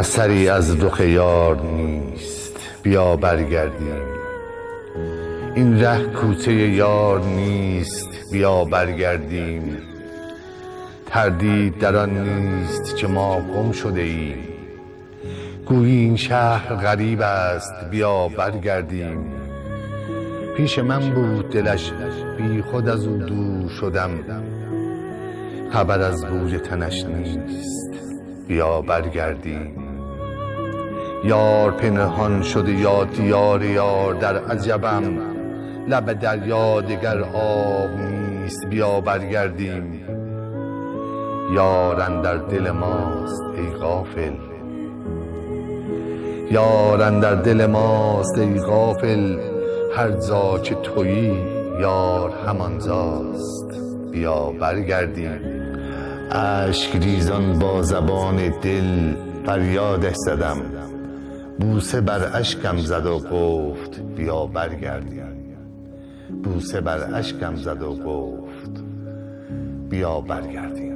اثری از رخ یار نیست، بیا برگردیم. این ره کوچه یار نیست، بیا برگردیم. تردید در آن نیست که ما گم شده ایم. گویی این شهر غریب است، بیا برگردیم. پیش من بود دلش، بی خود از او دور شدم. خبر از بوی تنش نیست، بیا برگردیم. یار پنهان شده یا دیار یار در عجبم. لب دریا دگر آب نیست، بیا برگردیم. یار اندر دل ماست ای غافل، یار اندر دل ماست ای غافل. هر جا که تویی یار همانجاست، بیا برگردیم. اشک ریزان با زبان دل فریادش زدم. بوسه بر اشکم زد و گفت بیا برگردیم. بوسه بر اشکم زد و گفت بیا برگردیم.